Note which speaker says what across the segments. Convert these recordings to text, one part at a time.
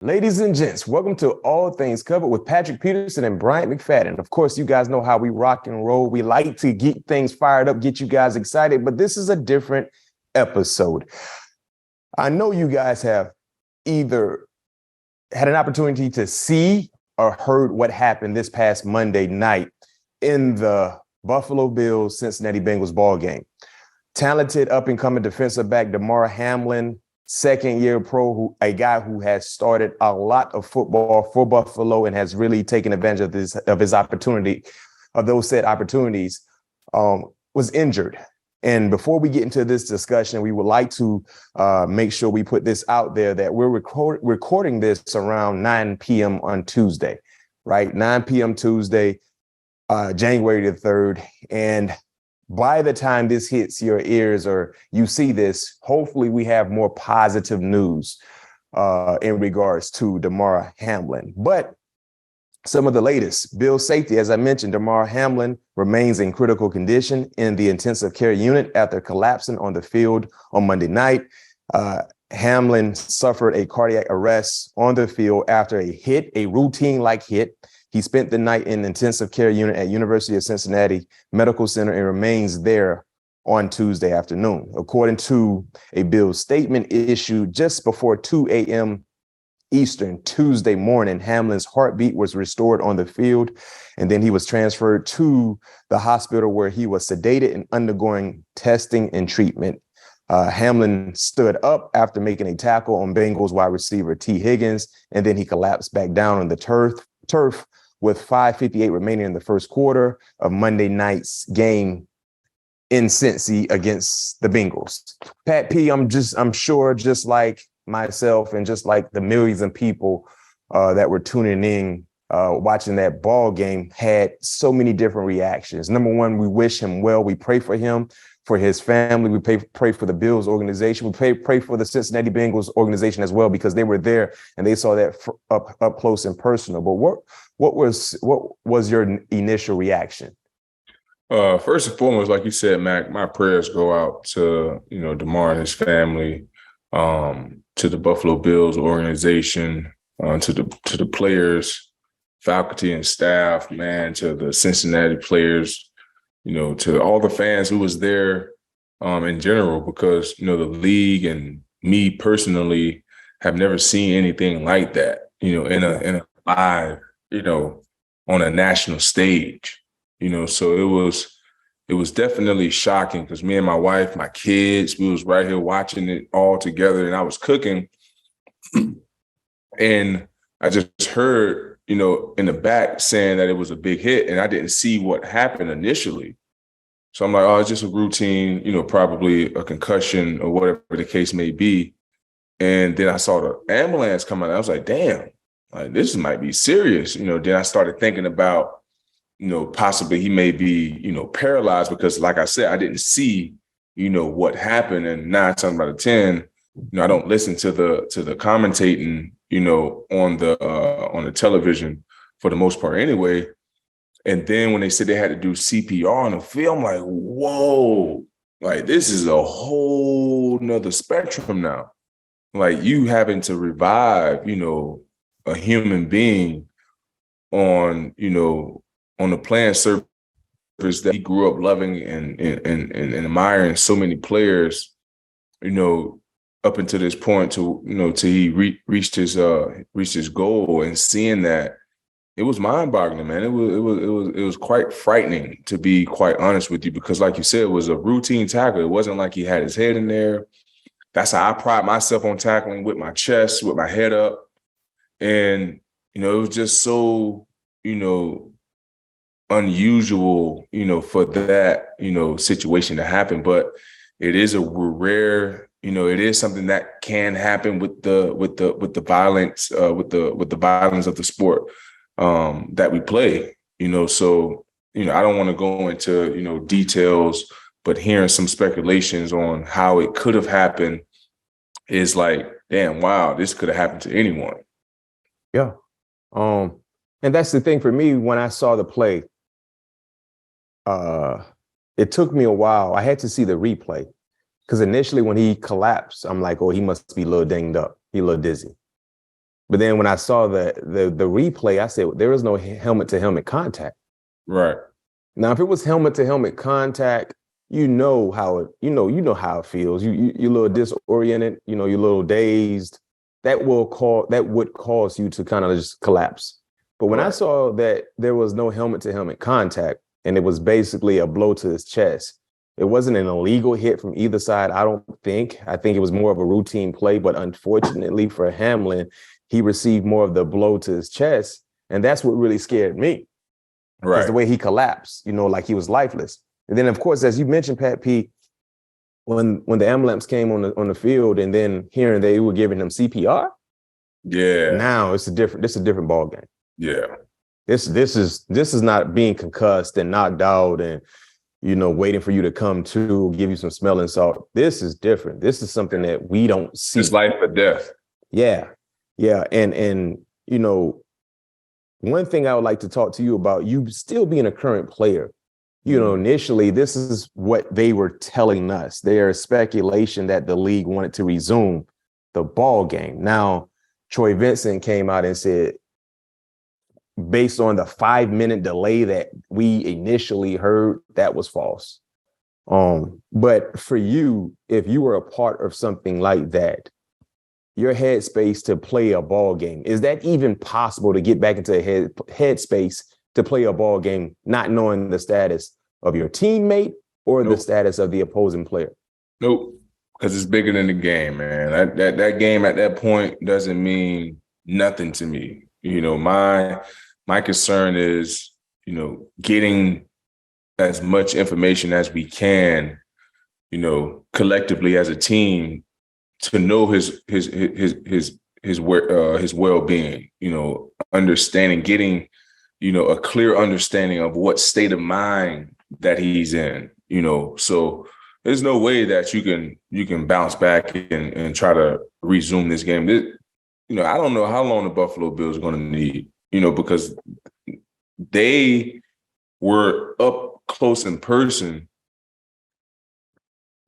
Speaker 1: Ladies and gents, welcome to All Things Covered with Patrick Peterson and Bryant McFadden. Of course, you guys know how we rock and roll. We like to get things fired up, get you guys excited, but this is a different episode. I know you guys have either had an opportunity to see or heard what happened this past Monday night in the Buffalo Bills Cincinnati Bengals ball game. Talented up-and-coming defensive back Damar Hamlin, second-year pro, a guy who has started a lot of football for Buffalo and has really taken advantage of his opportunity, of those said opportunities, was injured. And before we get into this discussion, we would like to make sure we put this out there that we're recording this around 9 p.m. on Tuesday, right? 9 p.m. Tuesday, January the 3rd. And by the time this hits your ears or you see this, hopefully we have more positive news in regards to Damar Hamlin. But some of the latest, Bills safety, as I mentioned, Damar Hamlin remains in critical condition in the intensive care unit after collapsing on the field on Monday night. Hamlin suffered a cardiac arrest on the field after a routine-like hit. He spent the night in intensive care unit at University of Cincinnati Medical Center and remains there on Tuesday afternoon. According to a Bills statement issued just before 2 a.m. Eastern Tuesday morning, Hamlin's heartbeat was restored on the field, and then he was transferred to the hospital where he was sedated and undergoing testing and treatment. Hamlin stood up after making a tackle on Bengals wide receiver T. Higgins, and then he collapsed back down on the turf with 5:58 remaining in the first quarter of Monday night's game in Cincy against the Bengals. Pat P, I'm sure just like myself and just like the millions of people that were tuning in, watching that ball game, had so many different reactions. Number one, we wish him well. We pray for him, for his family. We pray for the Bills organization. We pray for the Cincinnati Bengals organization as well, because they were there and they saw that up close and personal. But what was your initial reaction?
Speaker 2: First and foremost, like you said, Mac, my prayers go out to, Damar and his family, to the Buffalo Bills organization, to the players, faculty and staff, man, to the Cincinnati players, to all the fans who was there in general, because, the league and me personally have never seen anything like that, in a live, on a national stage, so it was definitely shocking, because me and my wife, my kids, we was right here watching it all together, and I was cooking and I just heard, in the back saying that it was a big hit, and I didn't see what happened initially. So I'm like, oh, it's just a routine, probably a concussion or whatever the case may be. And then I saw the ambulance come out. I was like, damn, like this might be serious. Then I started thinking about, possibly he may be, paralyzed, because like I said, I didn't see, what happened. And 9 times out of 10, I don't listen to the commentating, on the television for the most part anyway. And then when they said they had to do CPR on the field, I'm like, whoa, like this is a whole nother spectrum now. Like you having to revive, a human being on, on the playing surface that he grew up loving and admiring so many players, up until this point to, till he reached his goal, and seeing that, it was mind-boggling, man. It was quite frightening, to be quite honest with you, because like you said, it was a routine tackle. It wasn't like he had his head in there. That's how I pride myself on tackling, with my chest, with my head up. And, it was just so, unusual, for that, situation to happen. But it is a rare, it is something that can happen with the violence, with the violence of the sport that we play, so, I don't want to go into, details, but hearing some speculations on how it could have happened is like, damn, wow, this could have happened to anyone.
Speaker 1: Yeah. And that's the thing for me, when I saw the play, it took me a while. I had to see the replay, because initially when he collapsed, I'm like, oh, he must be a little dinged up. He a little dizzy. But then when I saw the replay, I said there was no helmet to helmet contact.
Speaker 2: Right.
Speaker 1: Now, if it was helmet to helmet contact, you know how it feels. You're a little disoriented, you're a little dazed. That would cause you to kind of just collapse. But when I saw that there was no helmet to helmet contact and it was basically a blow to his chest, it wasn't an illegal hit from either side, I don't think. I think it was more of a routine play. But unfortunately for Hamlin, he received more of the blow to his chest. And that's what really scared me. Right. The way he collapsed, like he was lifeless. And then, of course, as you mentioned, Pat P, when the ambulance came on the field and then hearing they were giving him CPR.
Speaker 2: Yeah.
Speaker 1: Now it's a different ball game.
Speaker 2: Yeah.
Speaker 1: This is not being concussed and knocked out and, waiting for you to come to, give you some smelling salt. This is different. This is something that we don't see.
Speaker 2: It's life or death.
Speaker 1: Yeah. Yeah. And one thing I would like to talk to you about, you still being a current player, initially, this is what they were telling us. There's speculation that the league wanted to resume the ball game. Now, Troy Vincent came out and said, based on the 5-minute delay that we initially heard, that was false. But for you, if you were a part of something like that, your headspace to play a ball game, is that even possible to get back into a headspace to play a ball game, not knowing the status of your teammate or the status of the opposing player?
Speaker 2: Nope, because it's bigger than the game, man. That game at that point doesn't mean nothing to me. My concern is, getting as much information as we can, collectively as a team, to know his well-being, understanding, getting, a clear understanding of what state of mind that he's in, so there's no way that you can bounce back and try to resume this game. I don't know how long the Buffalo Bills are going to need, because they were up close in person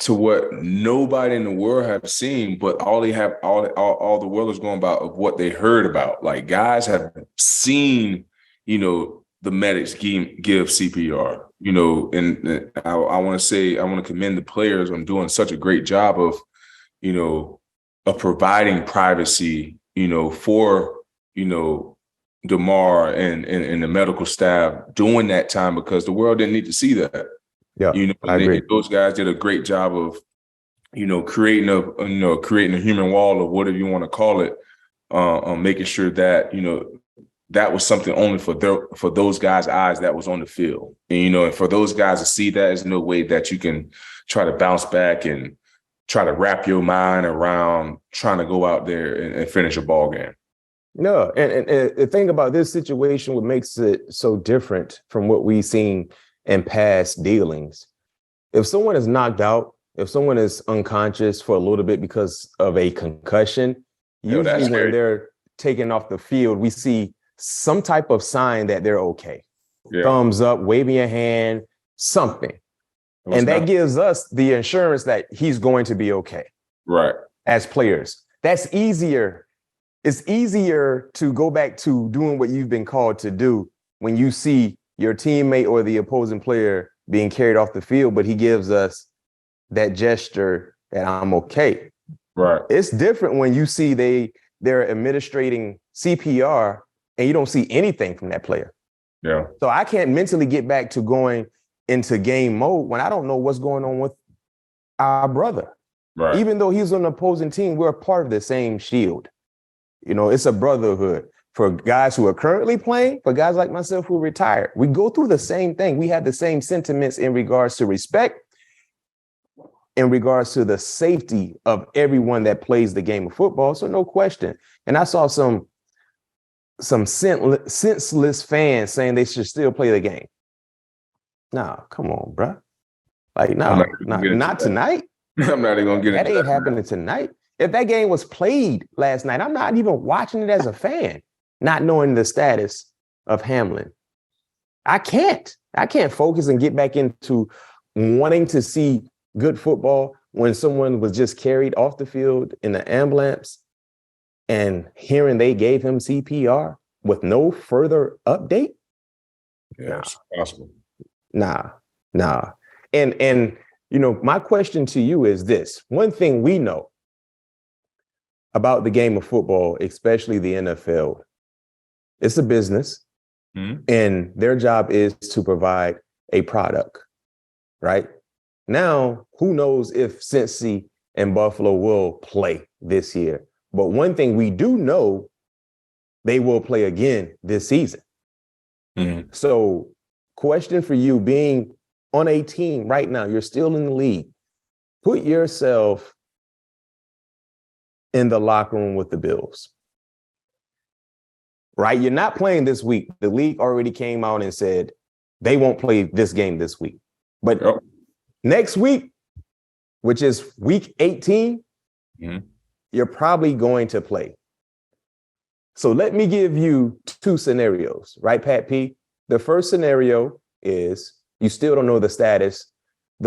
Speaker 2: to what nobody in the world have seen, but all the world is going about of what they heard about. Like, guys have seen, the medics give CPR, and I want to commend the players on doing such a great job of, of providing privacy, for, Damar and the medical staff during that time, because the world didn't need to see that.
Speaker 1: Yeah, I agree.
Speaker 2: Those guys did a great job of, creating a human wall, or whatever you want to call it, making sure that, that was something only for those guys' eyes that was on the field. And, and for those guys to see that, there's no way that you can try to bounce back and try to wrap your mind around trying to go out there and finish a ball game.
Speaker 1: No, and the thing about this situation, what makes it so different from what we've seen in past dealings, if someone is knocked out, if someone is unconscious for a little bit because of a concussion, usually when they're taken off the field, we see some type of sign that they're okay. Yeah. Thumbs up, waving your hand, something. And that gives us the assurance that he's going to be okay.
Speaker 2: Right.
Speaker 1: As players. That's easier. It's easier to go back to doing what you've been called to do when you see your teammate or the opposing player being carried off the field, but he gives us that gesture that I'm okay.
Speaker 2: Right.
Speaker 1: It's different when you see they're administrating CPR and you don't see anything from that player.
Speaker 2: Yeah.
Speaker 1: So I can't mentally get back to going into game mode when I don't know what's going on with our brother. Right. Even though he's on the opposing team, we're a part of the same shield. It's a brotherhood. For guys who are currently playing, for guys like myself who retired, we go through the same thing. We have the same sentiments in regards to respect, in regards to the safety of everyone that plays the game of football. So no question. And I saw some senseless fans saying they should still play the game. Nah, come on, bro. Like, no, not tonight.
Speaker 2: I'm not even going to get
Speaker 1: that. That ain't happening tonight. If that game was played last night, I'm not even watching it as a fan, not knowing the status of Hamlin. I can't focus and get back into wanting to see good football when someone was just carried off the field in the ambulance and hearing they gave him CPR with no further update?
Speaker 2: Yeah, it's possible.
Speaker 1: Nah. And my question to you is this. One thing we know about the game of football, especially the NFL, it's a business, and their job is to provide a product, right? Now, who knows if Cincy and Buffalo will play this year? But one thing we do know, they will play again this season. So, question for you, being on a team right now, you're still in the league. Put yourself in the locker room with the Bills, right? You're not playing this week. The league already came out and said they won't play this game this week. But next week, which is week 18, you're probably going to play. So let me give you two scenarios, right, Pat P? The first scenario is you still don't know the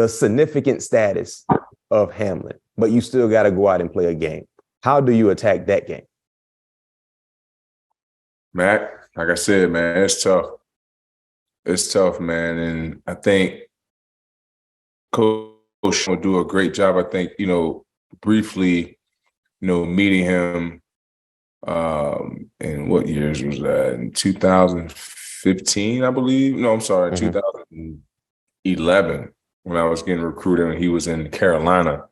Speaker 1: significant status of Hamlin, but you still got to go out and play a game. How do you attack that game?
Speaker 2: Mac, like I said, man, it's tough. It's tough, man. And I think Coach will do a great job. I think, briefly, meeting him in what years was that? In 2015, I believe. No, I'm sorry, 2011, when I was getting recruited and he was in Carolina.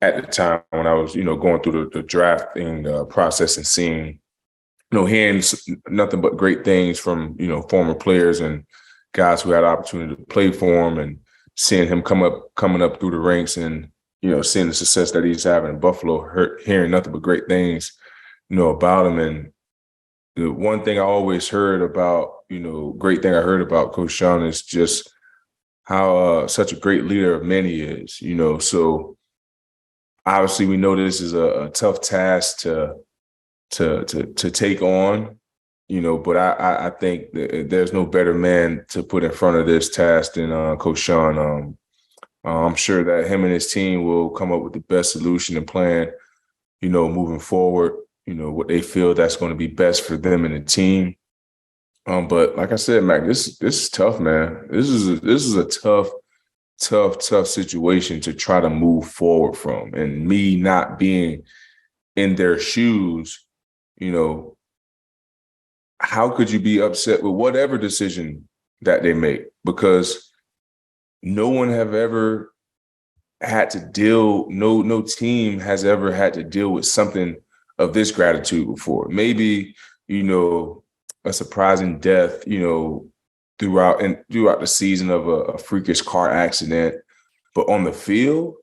Speaker 2: At the time when I was, going through the drafting process and seeing, hearing nothing but great things from, former players and guys who had opportunity to play for him, and seeing him coming up through the ranks and, seeing the success that he's having in Buffalo, hearing nothing but great things, about him. And the one thing I always heard about, great thing I heard about Coach Sean is just how such a great leader of men he is, so obviously we know this is a tough task to take on, but I think that there's no better man to put in front of this task than Coach Sean. I'm sure that him and his team will come up with the best solution and plan, moving forward, what they feel that's going to be best for them and the team. But like I said, Mac, this is tough, man. This is a tough situation to try to move forward from. And me not being in their shoes, how could you be upset with whatever decision that they make? Because no one have ever had to deal, no team has ever had to deal with something of this gratitude before. Maybe, a surprising death, throughout the season of a freakish car accident. But on the field,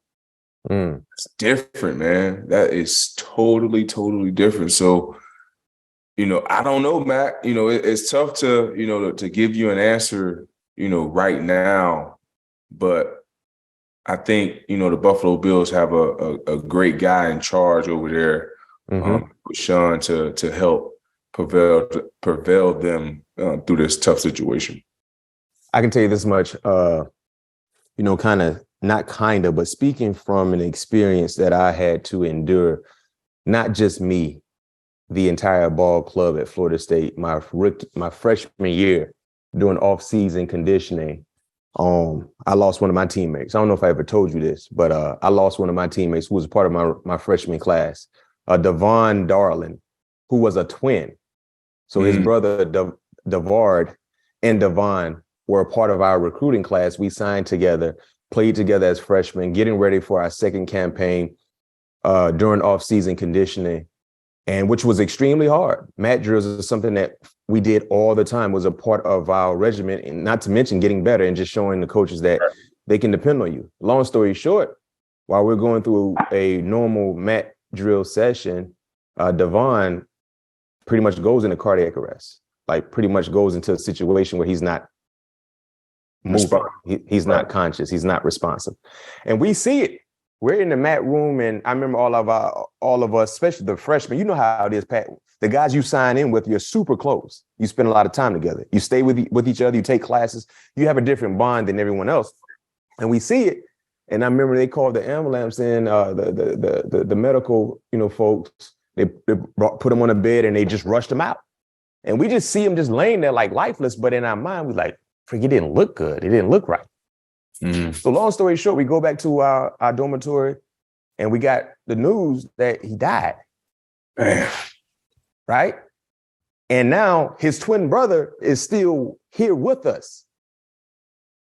Speaker 2: it's different, man. That is totally, totally different. So, I don't know, Matt. It's tough to, to give you an answer, right now. But I think, the Buffalo Bills have a great guy in charge over there, with Sean to help prevail them through this tough situation.
Speaker 1: I can tell you this much, but speaking from an experience that I had to endure, not just me, the entire ball club at Florida State, my freshman year doing off-season conditioning. I lost one of my teammates. I don't know if I ever told you this, but I lost one of my teammates who was a part of my freshman class, Devon Darling, who was a twin. So his brother, Devard, and Devon were a part of our recruiting class. We signed together, played together as freshmen, getting ready for our second campaign during off-season conditioning, and which was extremely hard. Mat drills is something that we did all the time, was a part of our regimen, and not to mention getting better and just showing the coaches that they can depend on you. Long story short, while we're going through a normal mat drill session, Devon pretty much goes into cardiac arrest, like pretty much goes into a situation where he's not moving. He's not conscious. He's not responsive. And we see it. We're in the mat room, and I remember all of us, especially the freshmen, you know how it is, Pat. The guys you sign in with, you're super close. You spend a lot of time together. You stay with each other. You take classes. You have a different bond than everyone else. And we see it. And I remember they called the ambulance and the medical, folks, they put him on a bed and they just rushed him out. And we just see him just laying there like lifeless. But in our mind, we like, it didn't look good. It didn't look right. Mm-hmm. So long story short, we go back to our dormitory and we got the news that he died. Right? And now his twin brother is still here with us.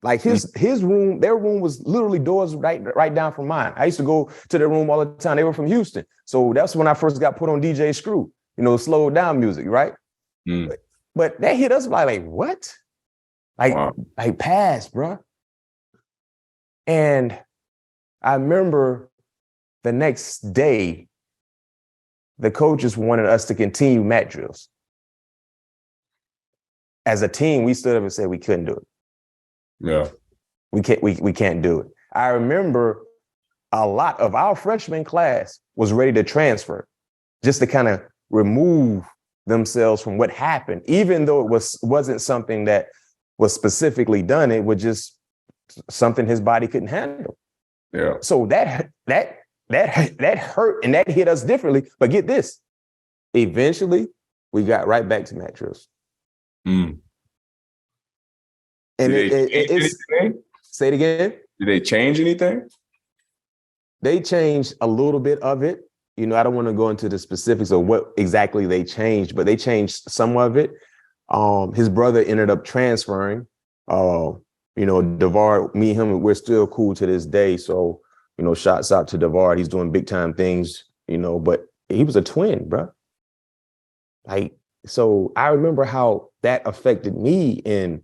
Speaker 1: Like his room, their room was literally doors right down from mine. I used to go to their room all the time. They were from Houston. So that's when I first got put on DJ Screw, slow down music, right? Mm. But that hit us like what? Like pass, bro. And I remember the next day, the coaches wanted us to continue mat drills. As a team, we stood up and said we couldn't do it.
Speaker 2: Yeah.
Speaker 1: We can't do it. I remember a lot of our freshman class was ready to transfer just to kind of remove themselves from what happened, even though it wasn't something that was specifically done. It was just something his body couldn't handle.
Speaker 2: Yeah.
Speaker 1: So that hurt and that hit us differently. But get this, eventually we got right back to mat drills. Mm. And say it again.
Speaker 2: Did they change anything?
Speaker 1: They changed a little bit of it. I don't want to go into the specifics of what exactly they changed, but they changed some of it. His brother ended up transferring. DeVard, me and him, we're still cool to this day. So, shouts out to DeVard. He's doing big time things, but he was a twin, bro. So I remember how that affected me, and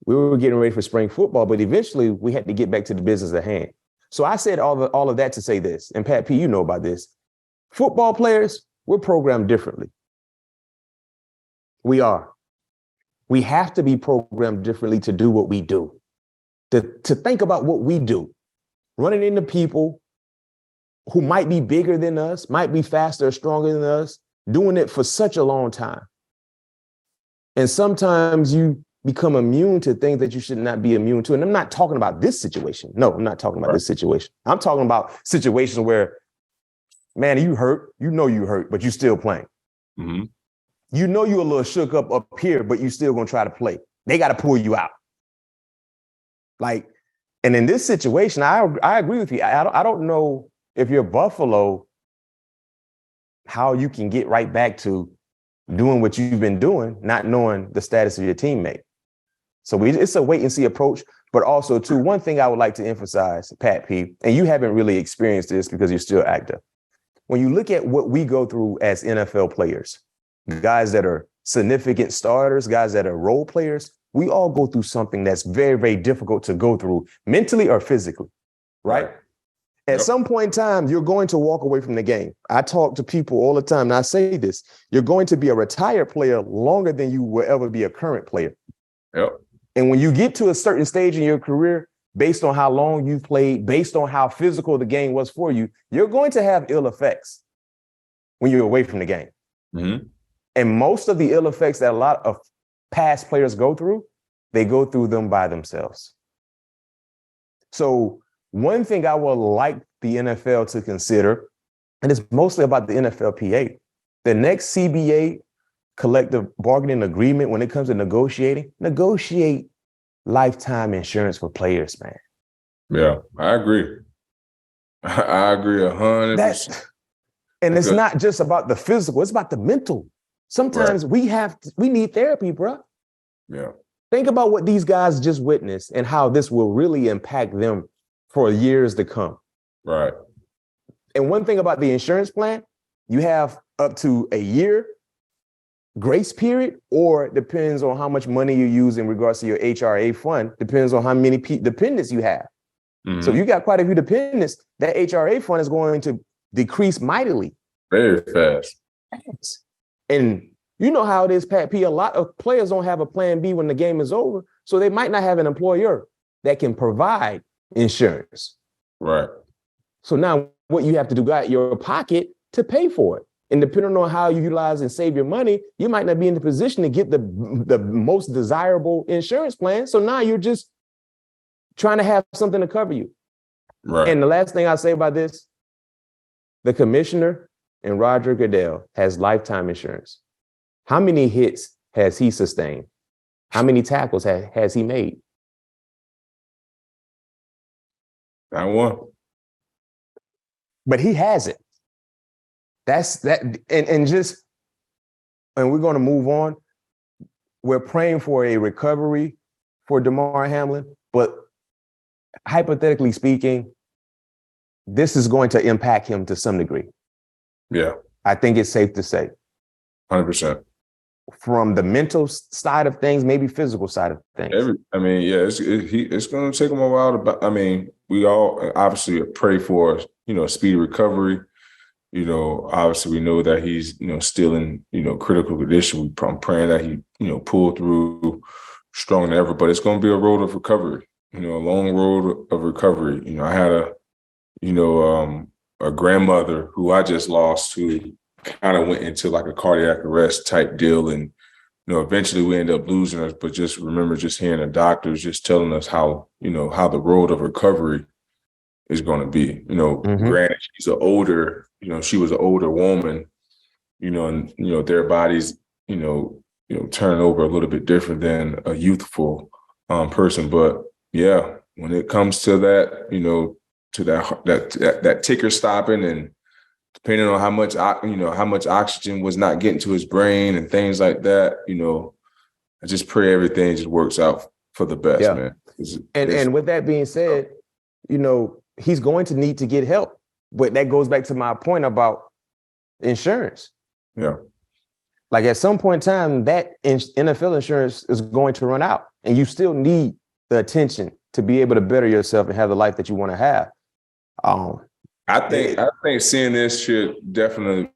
Speaker 1: we were getting ready for spring football, but eventually we had to get back to the business at hand. So I said all of that to say this, and Pat P, you know about this. Football players, we're programmed differently. We are. We have to be programmed differently to do what we do, to think about what we do, running into people who might be bigger than us, might be faster or stronger than us, doing it for such a long time. And sometimes you become immune to things that you should not be immune to. And I'm not talking about this situation. No, I'm not talking about this situation. I'm talking about situations where, man, you hurt, you hurt, but you still playing. Mm-hmm. You're a little shook up here, but you still gonna try to play. They got to pull you out. And in this situation, I agree with you. I don't know if you're Buffalo, how you can get right back to doing what you've been doing, not knowing the status of your teammate. So it's a wait and see approach, but also too, one thing I would like to emphasize, Pat P, and you haven't really experienced this because you're still active. When you look at what we go through as NFL players, guys that are significant starters, guys that are role players, we all go through something that's very, very difficult to go through mentally or physically, right? At some point in time, you're going to walk away from the game. I talk to people all the time, and I say this, you're going to be a retired player longer than you will ever be a current player.
Speaker 2: Yep.
Speaker 1: And when you get to a certain stage in your career, based on how long you've played, based on how physical the game was for you, you're going to have ill effects when you're away from the game. Mm-hmm. And most of the ill effects that a lot of past players go through, they go through them by themselves. So one thing I would like the NFL to consider, and it's mostly about the NFLPA, the next CBA collective bargaining agreement, when it comes to negotiate lifetime insurance for players, man.
Speaker 2: Yeah, I agree. I agree 100%.
Speaker 1: And it's not just about the physical, it's about the mental. Sometimes we need therapy, bro.
Speaker 2: Yeah.
Speaker 1: Think about what these guys just witnessed and how this will really impact them for years to come.
Speaker 2: Right.
Speaker 1: And one thing about the insurance plan, you have up to a year grace period, or it depends on how much money you use in regards to your HRA fund, depends on how many dependents you have. Mm-hmm. So if you got quite a few dependents, that HRA fund is going to decrease mightily.
Speaker 2: Very fast.
Speaker 1: And you know how it is, Pat P. A lot of players don't have a plan B when the game is over, so they might not have an employer that can provide insurance.
Speaker 2: Right.
Speaker 1: So now what you have to do, got your pocket to pay for it. And depending on how you utilize and save your money, you might not be in the position to get the most desirable insurance plan. So now you're just trying to have something to cover you.
Speaker 2: Right.
Speaker 1: And the last thing I'll say about this, the commissioner and Roger Goodell has lifetime insurance. How many hits has he sustained? How many tackles has he made?
Speaker 2: Not one.
Speaker 1: But he hasn't. That's that. And we're going to move on. We're praying for a recovery for Damar Hamlin, but hypothetically speaking, this is going to impact him to some degree.
Speaker 2: Yeah.
Speaker 1: I think it's safe to say.
Speaker 2: 100%.
Speaker 1: From the mental side of things, maybe physical side of things.
Speaker 2: It's going to take him a while we all obviously pray for, a speedy recovery. Obviously we know that he's, still in, critical condition. I'm praying that he, pull through stronger than ever, but it's going to be a road of recovery, a long road of recovery. I had a grandmother who I just lost who kind of went into like a cardiac arrest type deal. And, eventually we ended up losing her, but just remember just hearing the doctors just telling us how the road of recovery is going to be, Granted, she was an older woman, and, their bodies, turn over a little bit different than a youthful person. But yeah, when it comes to that, to that ticker stopping and depending on how much oxygen was not getting to his brain and things like that, I just pray everything just works out for the best, man.
Speaker 1: And with that being said, he's going to need to get help. But that goes back to my point about insurance.
Speaker 2: Yeah.
Speaker 1: Like at some point in time, that NFL insurance is going to run out, and you still need the attention to be able to better yourself and have the life that you want to have.
Speaker 2: I think seeing this should definitely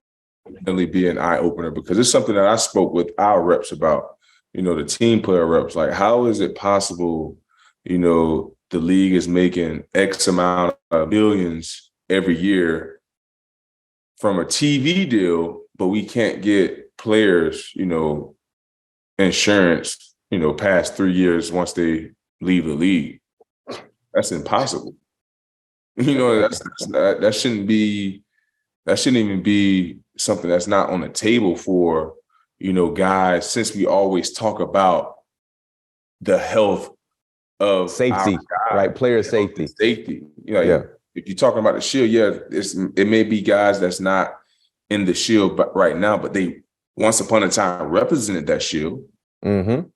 Speaker 2: be an eye opener because it's something that I spoke with our reps about, the team player reps. Like, how is it possible, the league is making X amount of millions every year from a TV deal, but we can't get players, insurance, past 3 years once they leave the league? That's impossible. That shouldn't even be something that's not on the table for, guys, since we always talk about the health of
Speaker 1: safety, right? Player safety.
Speaker 2: Safety. If you're talking about the Shield, it may be guys that's not in the Shield right now, but they once upon a time represented that Shield.
Speaker 1: Mm-hmm.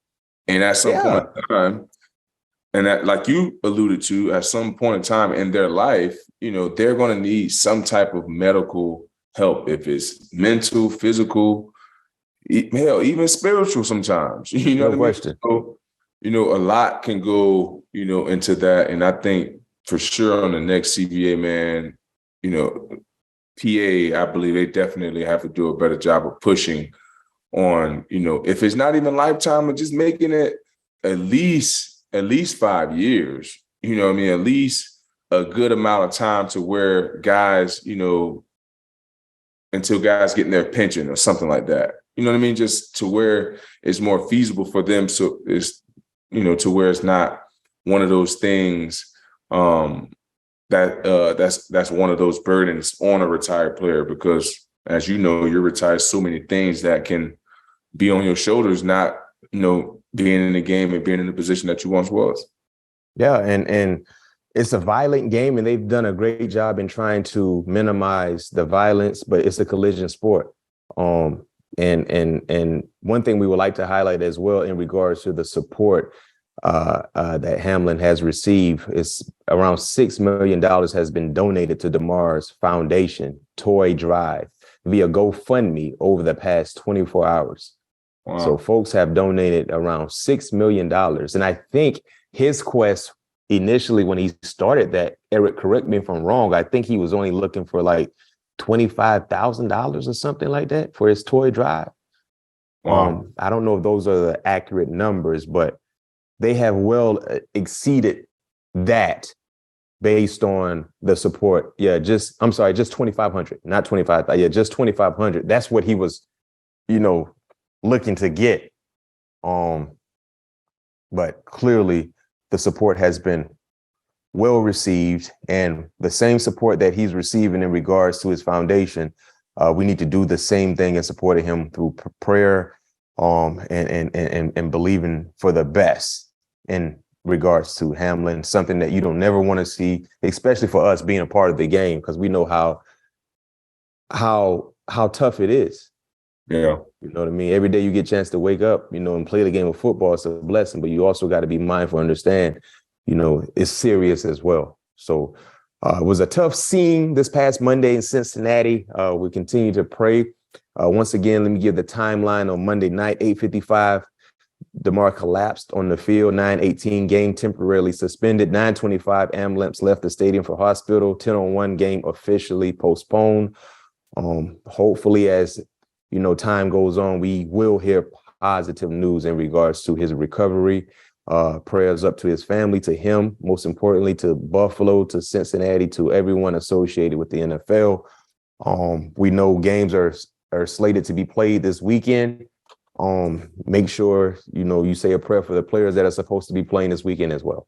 Speaker 2: And at some point in time, and that, like you alluded to, at some point in time in their life, they're going to need some type of medical help, if it's mental, physical, hell, even spiritual sometimes.
Speaker 1: No question.
Speaker 2: So, a lot can go, into that. And I think for sure on the next CBA, man, PA, I believe they definitely have to do a better job of pushing on, if it's not even lifetime, or just making it at least 5 years, at least a good amount of time to where guys, until guys getting their pension or something like that. Just to where it's more feasible for them. So it's, to where it's not one of those things that's one of those burdens on a retired player, because as you're retired, so many things that can be on your shoulders, not, being in the game and being in the position that you once was.
Speaker 1: Yeah. And it's a violent game, and they've done a great job in trying to minimize the violence, but it's a collision sport. And one thing we would like to highlight as well in regards to the support that Hamlin has received is around $6 million has been donated to Damar's foundation toy drive via GoFundMe over the past 24 hours. Wow. So folks have donated around $6 million. And I think his quest initially, when he started that, Eric, correct me if I'm wrong, I think he was only looking for like $25,000 or something like that for his toy drive. Wow. I don't know if those are the accurate numbers, but they have well exceeded that based on the support. Just 2,500, not 25,000. Yeah, just 2,500. That's what he was, looking to get. But clearly the support has been well received, and the same support that he's receiving in regards to his foundation, we need to do the same thing in supporting him through prayer, and believing for the best in regards to Hamlin, something that you don't never want to see, especially for us being a part of the game, because we know how tough it is.
Speaker 2: Yeah.
Speaker 1: You know what I mean? Every day you get a chance to wake up, and play the game of football, it's a blessing, but you also got to be mindful, understand, it's serious as well. So it was a tough scene this past Monday in Cincinnati. We continue to pray. Once again, let me give the timeline. On Monday night, 8:55, Damar collapsed on the field. 9:18, game temporarily suspended. 9:25, ambulance left the stadium for hospital. 10:01, game officially postponed. Hopefully, as time goes on, we will hear positive news in regards to his recovery. Prayers up to his family, to him, most importantly, to Buffalo, to Cincinnati, to everyone associated with the NFL. We know games are slated to be played this weekend. Make sure, you say a prayer for the players that are supposed to be playing this weekend as well.